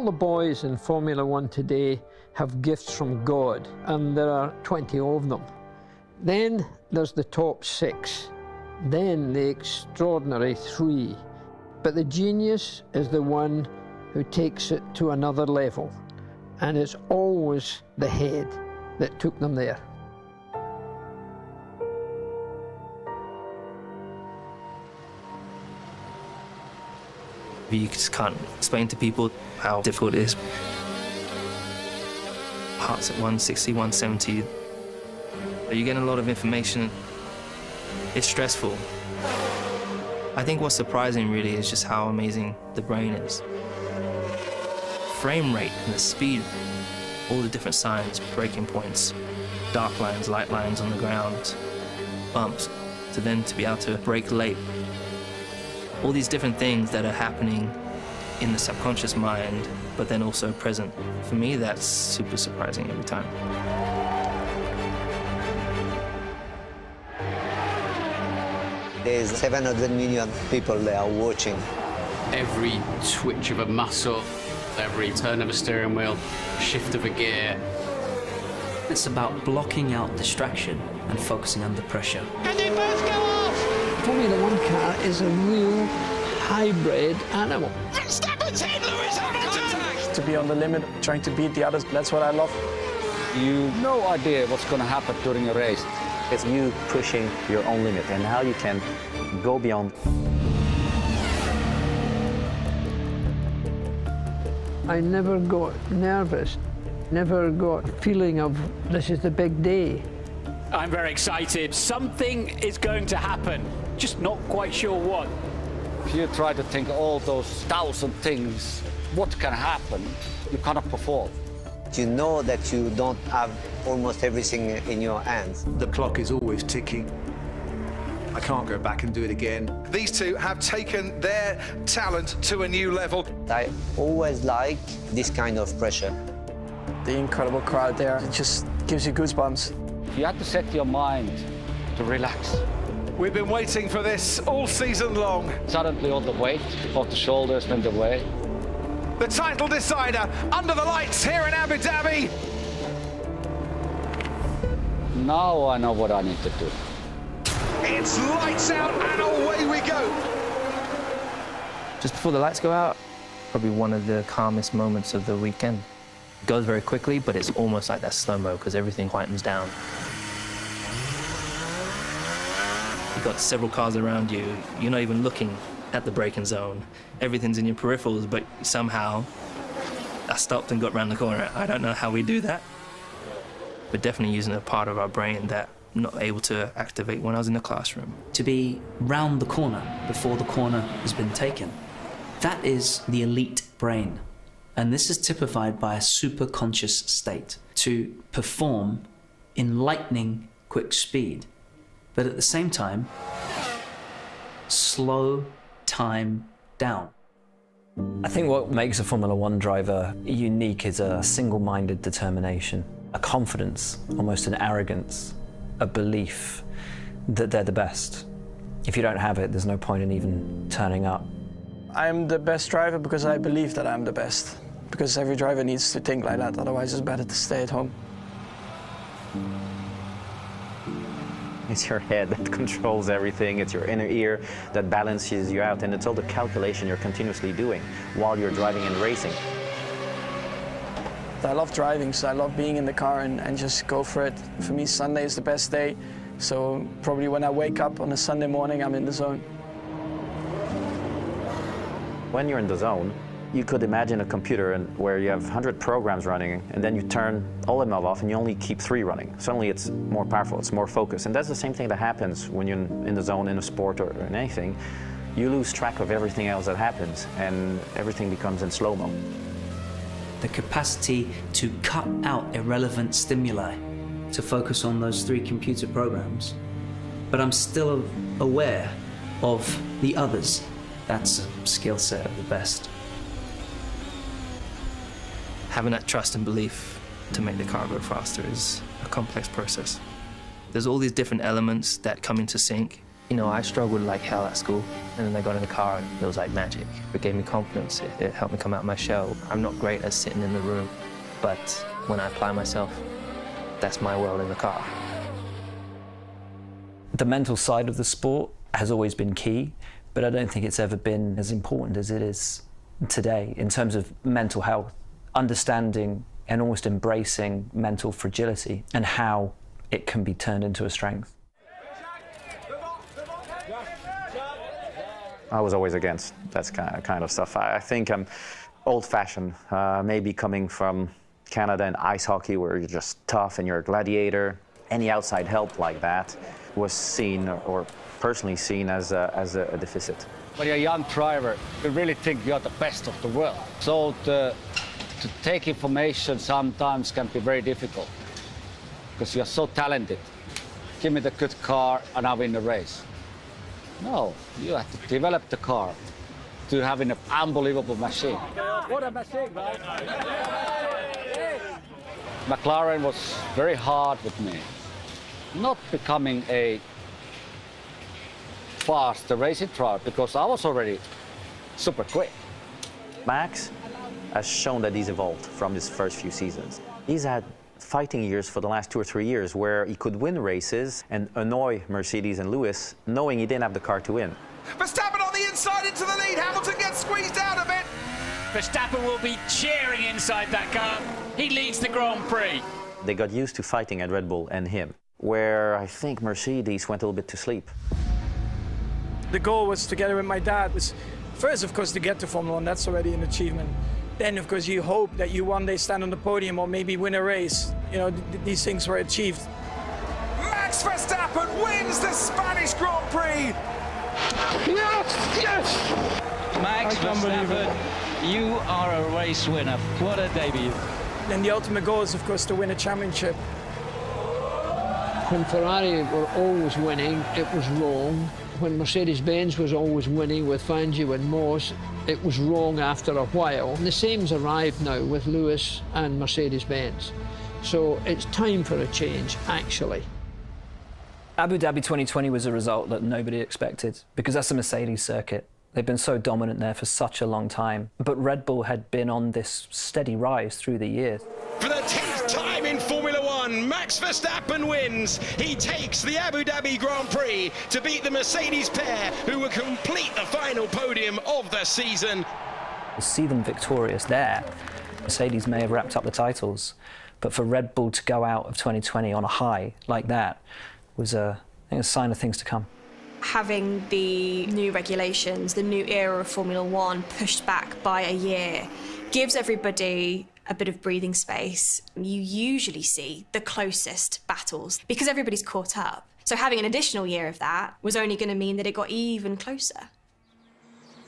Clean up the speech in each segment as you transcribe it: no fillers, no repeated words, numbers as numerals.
the boys in Formula One today have gifts from God, and there are 20 of them. Then there's the top 6, then the extraordinary 3. But the genius is the one who takes it to another level, and it's always the head that took them there. You just can't explain to people how difficult it is. Hearts at 160, 170. You're getting a lot of information. It's stressful. I think what's surprising really is just how amazing the brain is. Frame rate and the speed, all the different signs, breaking points, dark lines, light lines on the ground, bumps, to then to be able to brake late. All these different things that are happening in the subconscious mind, but then also present. For me, that's super surprising every time. There's 700 million people that are watching. Every twitch of a muscle, every turn of a steering wheel, shift of a gear. It's about blocking out distraction and focusing under pressure. And they both go off! Formula One car is a real hybrid animal. Verstappen's hit Lewis Hamilton! To be on the limit, trying to beat the others, that's what I love. You have no idea what's going to happen during a race. It's you pushing your own limit and how you can go beyond. I never got nervous, never got feeling of this is the big day. I'm very excited. Something is going to happen, just not quite sure what. If you try to think all those 1,000 things, what can happen, you cannot perform. You know that you don't have almost everything in your hands. The clock is always ticking. I can't go back and do it again. These two have taken their talent to a new level. I always like this kind of pressure. The incredible crowd there, it just gives you goosebumps. You have to set your mind to relax. We've been waiting for this all season long. Suddenly all the weight of the shoulders went away. The title decider under the lights here in Abu Dhabi. Now I know what I need to do. It's lights out and away we go. Just before the lights go out, probably one of the calmest moments of the weekend. It goes very quickly, but it's almost like that slow-mo because everything quietens down. You've got several cars around you. You're not even looking at the braking zone. Everything's in your peripherals, but somehow I stopped and got around the corner. I don't know how we do that. We're definitely using a part of our brain that I'm not able to activate when I was in the classroom. To be round the corner before the corner has been taken. That is the elite brain. And this is typified by a superconscious state to perform in lightning quick speed, but at the same time, slow time down. I think what makes a Formula One driver unique is a single-minded determination, a confidence, almost an arrogance, a belief that they're the best. If you don't have it, there's no point in even turning up. I'm the best driver because I believe that I'm the best. Because every driver needs to think like that, otherwise it's better to stay at home. It's your head that controls everything. It's your inner ear that balances you out, and it's all the calculation you're continuously doing while you're driving and racing. I love driving, so I love being in the car and just go for it. For me, Sunday is the best day, so probably when I wake up on a Sunday morning, I'm in the zone. When you're in the zone, you could imagine a computer where you have 100 programs running, and then you turn all of them off and you only keep 3 running. Suddenly it's more powerful, it's more focused. And that's the same thing that happens when you're in the zone in a sport or in anything. You lose track of everything else that happens, and everything becomes in slow-mo. The capacity to cut out irrelevant stimuli, to focus on those 3 computer programs. But I'm still aware of the others. That's a skill set of the best. Having that trust and belief to make the car go faster is a complex process. There's all these different elements that come into sync, You know, I struggled like hell at school, and then I got in the car and it was like magic. It gave me confidence, it helped me come out of my shell. I'm not great at sitting in the room, but when I apply myself, that's my world in the car. The mental side of the sport has always been key, but I don't think it's ever been as important as it is today in terms of mental health, understanding and almost embracing mental fragility and how it can be turned into a strength. I was always against that kind of stuff. I think I'm old-fashioned, maybe coming from Canada and ice hockey where you're just tough and you're a gladiator. Any outside help like that was seen, or personally seen, as a deficit. When you're a young driver, you really think you're the best of the world. So to take information sometimes can be very difficult because you're so talented. Give me the good car and I'll win the race. No, you have to develop the car to having an unbelievable machine. What a machine, right? McLaren was very hard with me. Not becoming a fast racing driver because I was already super quick. Max has shown that he's evolved from his first few seasons. He's had fighting years for the last 2 or 3 years where he could win races and annoy Mercedes and Lewis, knowing he didn't have the car to win. Verstappen on the inside into the lead. Hamilton gets squeezed out a bit. Verstappen will be cheering inside that car. He leads the Grand Prix. They got used to fighting at Red Bull and him, where I think Mercedes went a little bit to sleep. The goal was, together with my dad, was first, of course, to get to Formula 1. That's already an achievement. Then, of course, you hope that you one day stand on the podium or maybe win a race. You know, these things were achieved. Max Verstappen wins the Spanish Grand Prix. Yes, yes! Max Verstappen, you are a race winner. What a debut. And the ultimate goal is, of course, to win a championship. When Ferrari were always winning, it was wrong. When Mercedes-Benz was always winning with Fangio and Moss, it was wrong after a while. And the same's arrived now with Lewis and Mercedes-Benz. So it's time for a change, actually. Abu Dhabi 2020 was a result that nobody expected because that's a Mercedes circuit. They've been so dominant there for such a long time. But Red Bull had been on this steady rise through the years. For the 10th time in Formula One, Max Verstappen wins. He takes the Abu Dhabi Grand Prix to beat the Mercedes pair, who will complete the final podium of the season. To see them victorious there, Mercedes may have wrapped up the titles, but for Red Bull to go out of 2020 on a high like that was I think, a sign of things to come. Having the new regulations, the new era of Formula One pushed back by a year, gives everybody a bit of breathing space. You usually see the closest battles because everybody's caught up. So having an additional year of that was only going to mean that it got even closer.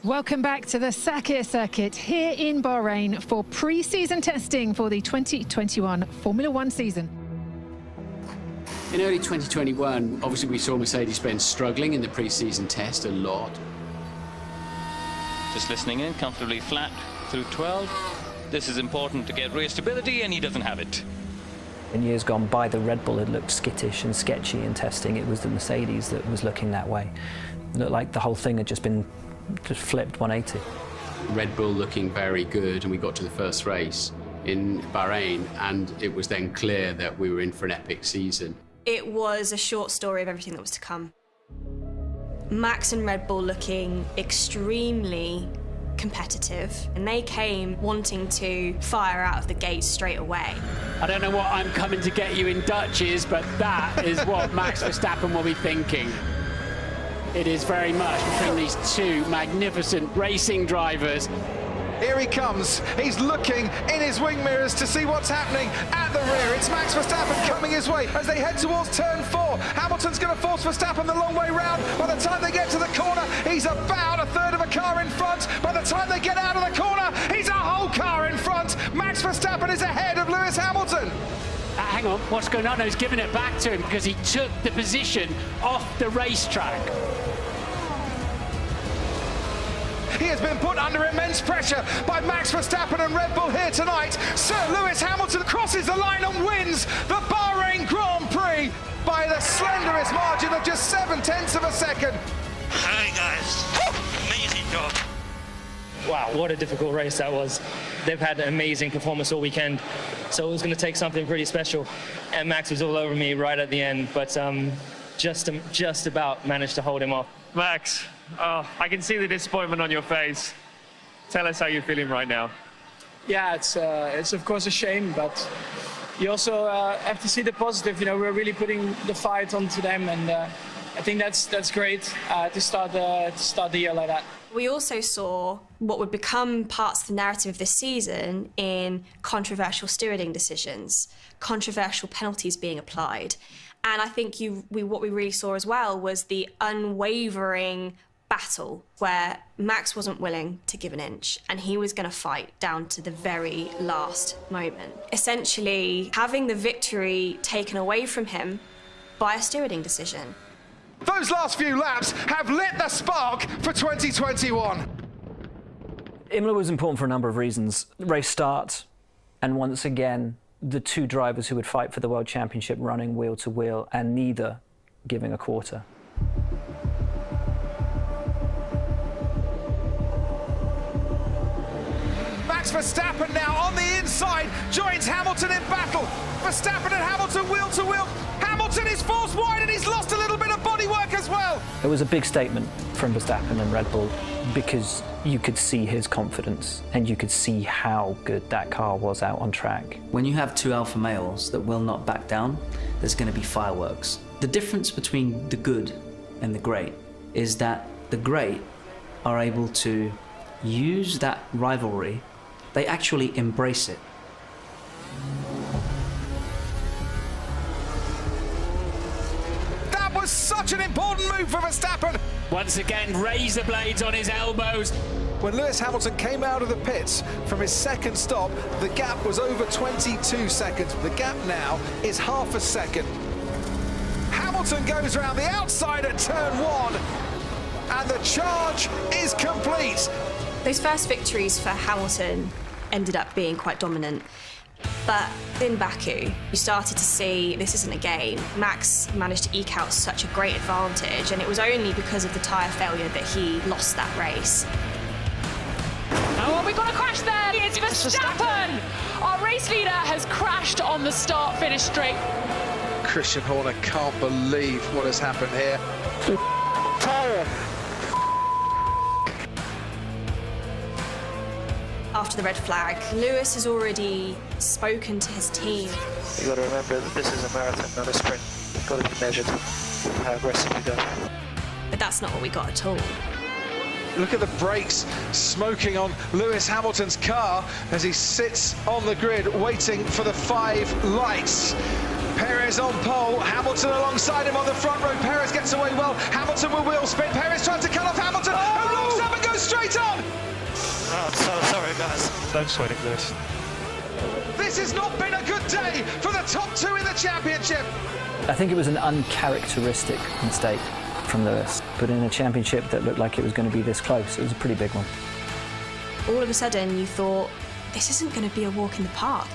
Welcome back to the Sakhir circuit here in Bahrain for pre-season testing for the 2021 Formula One season. In early 2021, obviously we saw Mercedes-Benz struggling in the pre-season test a lot. Just listening in, comfortably flat through 12. This is important to get rear stability, and he doesn't have it. In years gone by, the Red Bull had looked skittish and sketchy in testing. It was the Mercedes that was looking that way. It looked like the whole thing had just flipped 180. Red Bull looking very good, and we got to the first race in Bahrain, and it was then clear that we were in for an epic season. It was a short story of everything that was to come. Max and Red Bull looking extremely competitive, and they came wanting to fire out of the gates straight away. I don't know what I'm coming to get you in Dutch is, but that is what Max Verstappen will be thinking. It is very much between these two magnificent racing drivers. Here he comes. He's looking in his wing mirrors to see what's happening at the rear. It's Max Verstappen coming his way as they head towards turn 4. Hamilton's going to force Verstappen the long way round. By the time they get to the corner, he's about a third of a car in front. By the time they get out of the corner, he's a whole car in front. Max Verstappen is ahead of Lewis Hamilton. Hang on, what's going on? He's giving it back to him because he took the position off the racetrack. He has been put under immense pressure by Max Verstappen and Red Bull here tonight. Sir Lewis Hamilton crosses the line and wins the Bahrain Grand Prix by the slenderest margin of just 0.7 of a second. second. Hi, guys. Amazing job. Wow, what a difficult race that was. They've had an amazing performance all weekend, so it was going to take something pretty special. And Max was all over me right at the end, but just about managed to hold him off. Max, I can see the disappointment on your face. Tell us how you're feeling right now. Yeah, it's of course a shame, but you also have to see the positive. You know, we're really putting the fight onto them, and I think that's great to start the year like that. We also saw what would become parts of the narrative of this season in controversial stewarding decisions, controversial penalties being applied. And I think what we really saw as well was the unwavering battle where Max wasn't willing to give an inch and he was going to fight down to the very last moment. Essentially, having the victory taken away from him by a stewarding decision. Those last few laps have lit the spark for 2021. Imola was important for a number of reasons. Race start, and once again, the two drivers who would fight for the World Championship running wheel to wheel, and neither giving a quarter. Max Verstappen now on the inside, joins Hamilton in battle. Verstappen and Hamilton wheel to wheel. Hamilton is forced wide and he's lost a little bit of bodywork as well. It was a big statement from Verstappen and Red Bull because you could see his confidence and you could see how good that car was out on track. When you have two alpha males that will not back down, there's going to be fireworks. The difference between the good and the great is that the great are able to use that rivalry. They actually embrace it. That was such an important move for Verstappen. Once again, razor blades on his elbows. When Lewis Hamilton came out of the pits from his second stop, the gap was over 22 seconds. The gap now is half a second. Hamilton goes around the outside at turn 1, and the charge is complete. Those first victories for Hamilton ended up being quite dominant. But in Baku, you started to see this isn't a game. Max managed to eke out such a great advantage, and it was only because of the tyre failure that he lost that race. Oh, we've got a crash there. It's Verstappen. Our race leader has crashed on the start-finish straight. Christian Horner can't believe what has happened here. Tyre. After the red flag, Lewis has already spoken to his team. You've got to remember that this is a marathon, not a sprint. You've got to be measured how aggressive you go. But that's not what we got at all. Look at the brakes smoking on Lewis Hamilton's car as he sits on the grid waiting for the 5 lights. Perez on pole, Hamilton alongside him on the front row. Perez gets away well, Hamilton will wheel spin. Perez trying to cut off Hamilton, who looks up and goes straight on. Oh, I'm so sorry, guys. Don't sweat it, Lewis. This has not been a good day for the top 2 in the championship. I think it was an uncharacteristic mistake from Lewis, but in a championship that looked like it was going to be this close, it was a pretty big one. All of a sudden, you thought, this isn't going to be a walk in the park.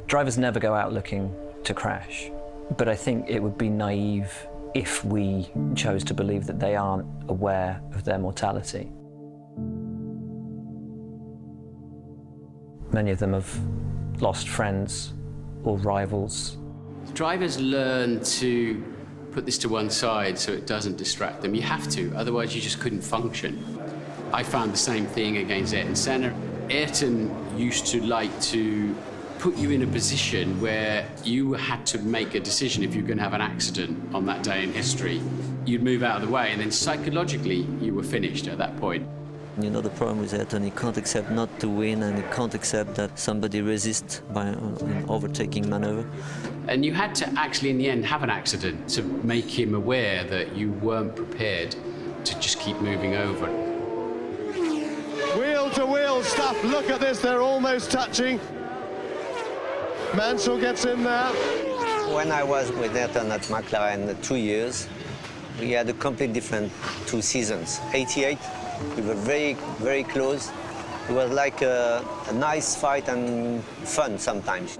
Drivers never go out looking to crash, but I think it would be naive if we chose to believe that they aren't aware of their mortality. Many of them have lost friends or rivals. Drivers learn to put this to one side so it doesn't distract them. You have to, otherwise you just couldn't function. I found the same thing against Ayrton Senna. Ayrton used to like to put you in a position where you had to make a decision if you were going to have an accident on that day in history. You'd move out of the way and then psychologically you were finished at that point. You know, the problem with Ayrton, he can't accept not to win and he can't accept that somebody resists by an overtaking maneuver. And you had to actually in the end have an accident to make him aware that you weren't prepared to just keep moving over. Wheel to wheel stuff, look at this, they're almost touching. Mansell gets in there. When I was with Ayrton at McLaren 2 years, we had a completely different 2 seasons. 88, we were very, very close. It was like a nice fight and fun sometimes.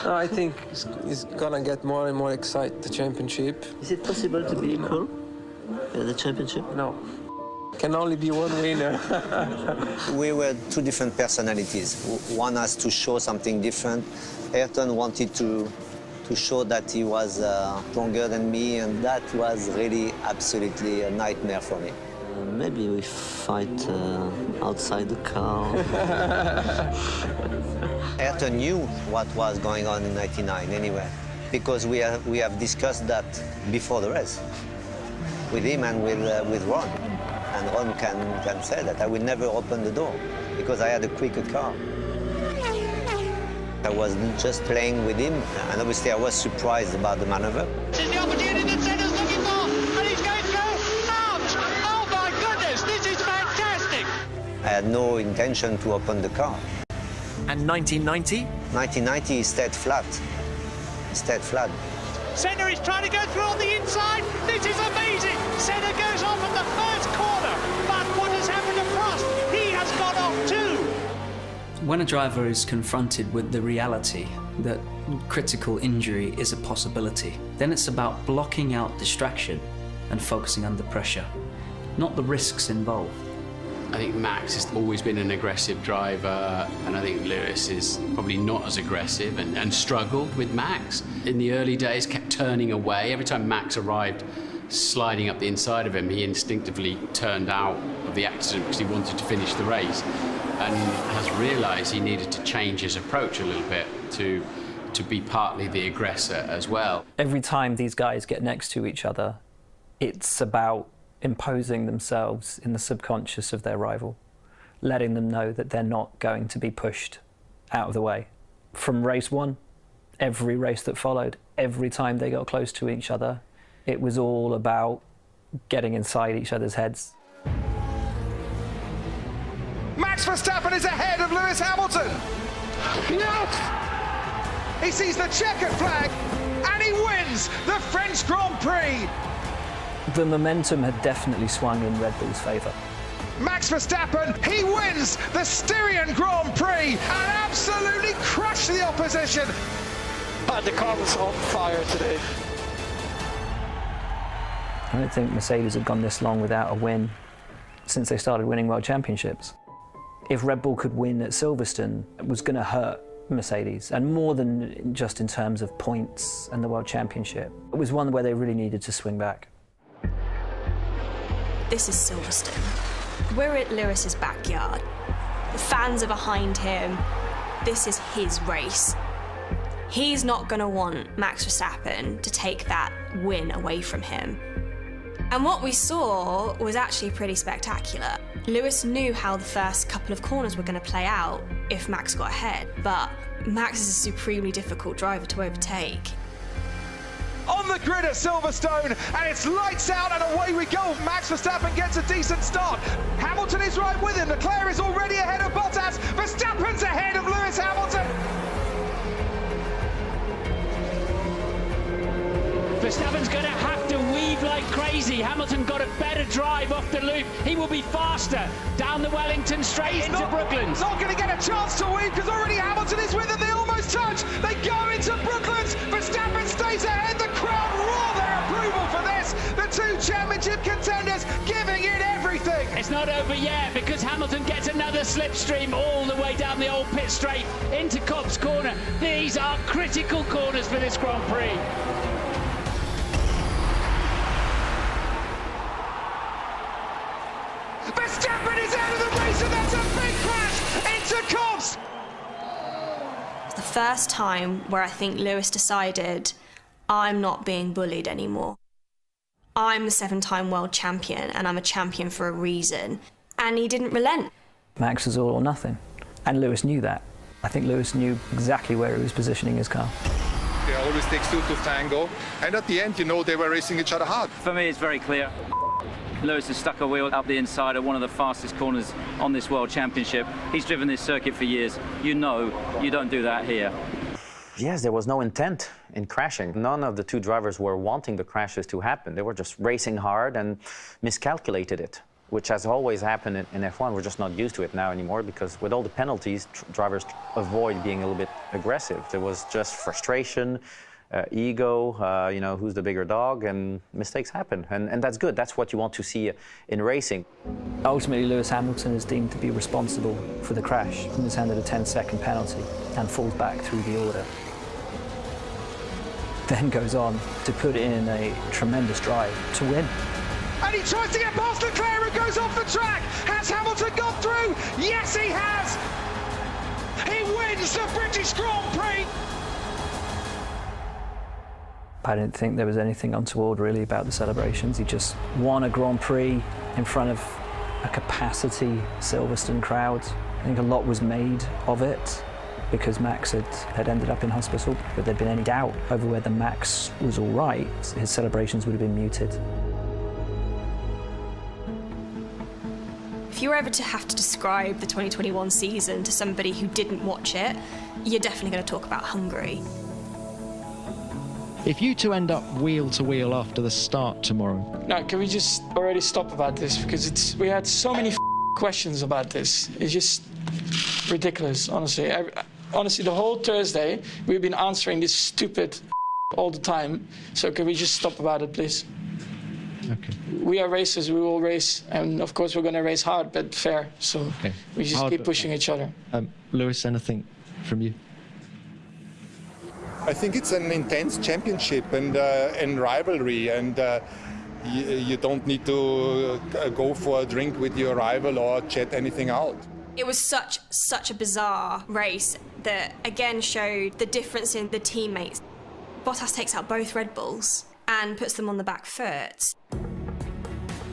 I think it's gonna get more and more exciting, the championship. Is it possible to be equal at the championship? No. Can only be one winner. We were two different personalities. One has to show something different. Ayrton wanted to show that he was stronger than me, and that was really absolutely a nightmare for me. Maybe we fight outside the car. Ayrton knew what was going on in '99 anyway, because we have discussed that before the race with him and with Ron. And Ron can say that I will never open the door because I had a quicker car. I was just playing with him, and obviously I was surprised about the maneuver. This is the opportunity that Senna's looking for, and he's going through. Out! Oh my goodness, this is fantastic! I had no intention to open the car. And 1990? 1990, he stayed flat. He stayed flat. Senna is trying to go through on the inside. This is amazing. Senna goes off at the first corner, but what has happened to Prost? He has gone off too. When a driver is confronted with the reality that critical injury is a possibility, then it's about blocking out distraction and focusing under pressure, not the risks involved. I think Max has always been an aggressive driver, and I think Lewis is probably not as aggressive and struggled with Max. In the early days, kept turning away. Every time Max arrived sliding up the inside of him, he instinctively turned out of the accident because he wanted to finish the race, and has realised he needed to change his approach a little bit to be partly the aggressor as well. Every time these guys get next to each other, it's about imposing themselves in the subconscious of their rival, letting them know that they're not going to be pushed out of the way. From race one, every race that followed, every time they got close to each other, it was all about getting inside each other's heads. Max Verstappen is ahead of Lewis Hamilton. Yes! He sees the checkered flag and he wins the French Grand Prix. The momentum had definitely swung in Red Bull's favour. Max Verstappen, he wins the Styrian Grand Prix and absolutely crushed the opposition. The car was on fire today. I don't think Mercedes had gone this long without a win since they started winning World Championships. If Red Bull could win at Silverstone, it was going to hurt Mercedes, and more than just in terms of points and the World Championship. It was one where they really needed to swing back. This is Silverstone. We're at Lewis's backyard. The fans are behind him. This is his race. He's not going to want Max Verstappen to take that win away from him. And what we saw was actually pretty spectacular. Lewis knew how the first couple of corners were going to play out if Max got ahead, but Max is a supremely difficult driver to overtake. On the grid at Silverstone, and it's lights out and away we go. Max Verstappen gets a decent start. Hamilton is right with him. Leclerc is already ahead of Bottas. Verstappen's ahead of Lewis Hamilton. Verstappen's going to have to weave like crazy. Hamilton got a better drive off the loop. He will be faster down the Wellington Straight into Brooklands. Not going to get a chance to weave because already Hamilton is with him. They almost touch. They go into Brooklands. Verstappen stays ahead. The crowd roar their approval for this. The two championship contenders giving it everything. It's not over yet because Hamilton gets another slipstream all the way down the old pit straight into Cobb's Corner. These are critical corners for this Grand Prix. Verstappen is out of the race, and that's a big crash into Cobbs. It's the first time where I think Lewis decided, I'm not being bullied anymore. I'm the 7-time world champion, and I'm a champion for a reason. And he didn't relent. Max was all or nothing, and Lewis knew that. I think Lewis knew exactly where he was positioning his car. It always takes two to tango, and at the end, you know, they were racing each other hard. For me, it's very clear. Lewis has stuck a wheel up the inside of one of the fastest corners on this World Championship. He's driven this circuit for years. You know you don't do that here. Yes, there was no intent in crashing. None of the two drivers were wanting the crashes to happen. They were just racing hard and miscalculated it. which has always happened in F1. We're just not used to it now anymore because with all the penalties, drivers avoid being a little bit aggressive. There was just frustration, ego, you know, who's the bigger dog, and mistakes happen. And that's good. That's what you want to see in racing. Ultimately, Lewis Hamilton is deemed to be responsible for the crash and is handed a 10-second penalty and falls back through the order. Then goes on to put in a tremendous drive to win. And he tries to get past Leclerc and goes off the track. Has Hamilton gone through? Yes, he has. He wins the British Grand Prix. I didn't think there was anything untoward really about the celebrations. He just won a Grand Prix in front of a capacity Silverstone crowd. I think a lot was made of it because Max had ended up in hospital. If there'd been any doubt over whether Max was all right, his celebrations would have been muted. If you were ever to have to describe the 2021 season to somebody who didn't watch it, you're definitely going to talk about Hungary. If you two end up wheel to wheel after the start tomorrow. No, can we just already stop about this? Because we had so many questions about this. It's just ridiculous, honestly. Honestly, the whole Thursday, we've been answering this stupid all the time. So can we just stop about it, please? Okay. We are racers, we will race. And of course, we're going to race hard, but fair. So okay. We just keep pushing each other. Lewis, anything from you? I think it's an intense championship and rivalry, and you don't need to go for a drink with your rival or chat anything out. It was such a bizarre race that again showed the difference in the teammates. Bottas takes out both Red Bulls and puts them on the back foot.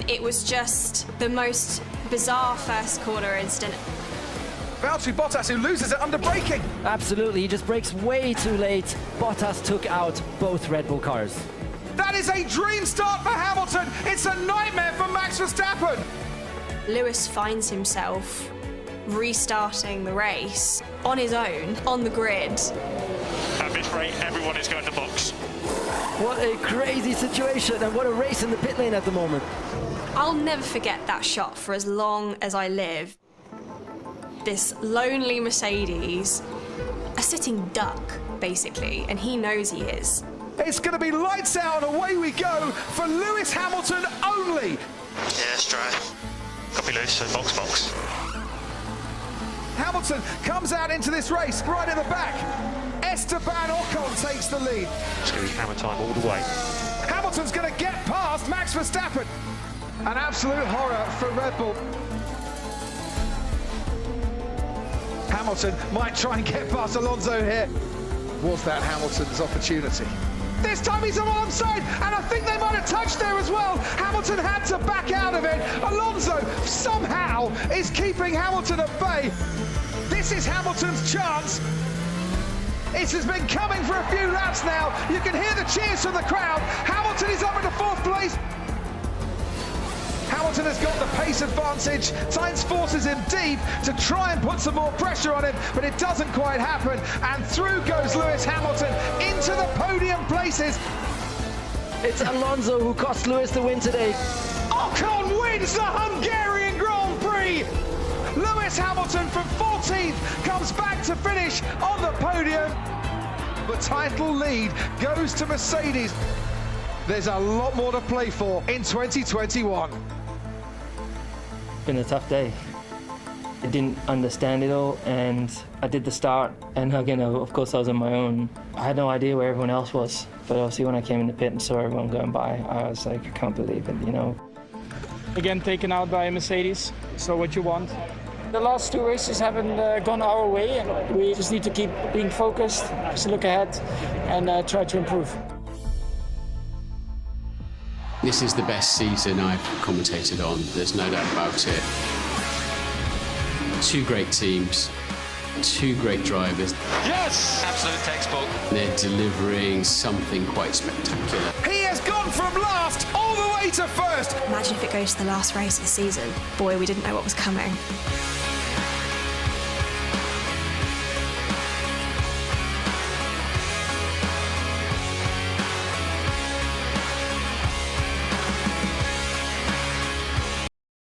It was just the most bizarre first corner incident. Valtteri Bottas, who loses it under braking. Absolutely, he just brakes way too late. Bottas took out both Red Bull cars. That is a dream start for Hamilton. It's a nightmare for Max Verstappen. Lewis finds himself restarting the race on his own, on the grid. At this rate, everyone is going to box. What a crazy situation and what a race in the pit lane at the moment. I'll never forget that shot for as long as I live. This lonely Mercedes, a sitting duck, basically, and he knows he is. It's going to be lights out and away we go for Lewis Hamilton only. Yeah, straight. Copy Lewis, so box. Hamilton comes out into this race right in the back. Esteban Ocon takes the lead. It's going to be hammer time all the way. Hamilton's going to get past Max Verstappen. An absolute horror for Red Bull. Hamilton might try and get past Alonso here. Was that Hamilton's opportunity? This time he's alongside, and I think they might have touched there as well. Hamilton had to back out of it. Alonso somehow is keeping Hamilton at bay. This is Hamilton's chance. It has been coming for a few laps now. You can hear the cheers from the crowd. Hamilton is up into fourth place. Hamilton has got the pace advantage. Sainz forces him deep to try and put some more pressure on him, but it doesn't quite happen. And through goes Lewis Hamilton into the podium places. It's Alonso who cost Lewis the win today. Ocon wins the Hungarian Grand Prix. Lewis Hamilton from 14th comes back to finish on the podium. The title lead goes to Mercedes. There's a lot more to play for in 2021. It's been a tough day. I didn't understand it all, and I did the start, and again, of course, I was on my own. I had no idea where everyone else was, but obviously when I came in the pit and saw everyone going by, I was like, I can't believe it, you know. Again, taken out by a Mercedes, so what you want. The last two races haven't gone our way, and we just need to keep being focused, just look ahead, and try to improve. This is the best season I've commentated on, there's no doubt about it. Two great teams, two great drivers. Yes! Absolute textbook. They're delivering something quite spectacular. He has gone from last all the way to first. Imagine if it goes to the last race of the season. Boy, we didn't know what was coming.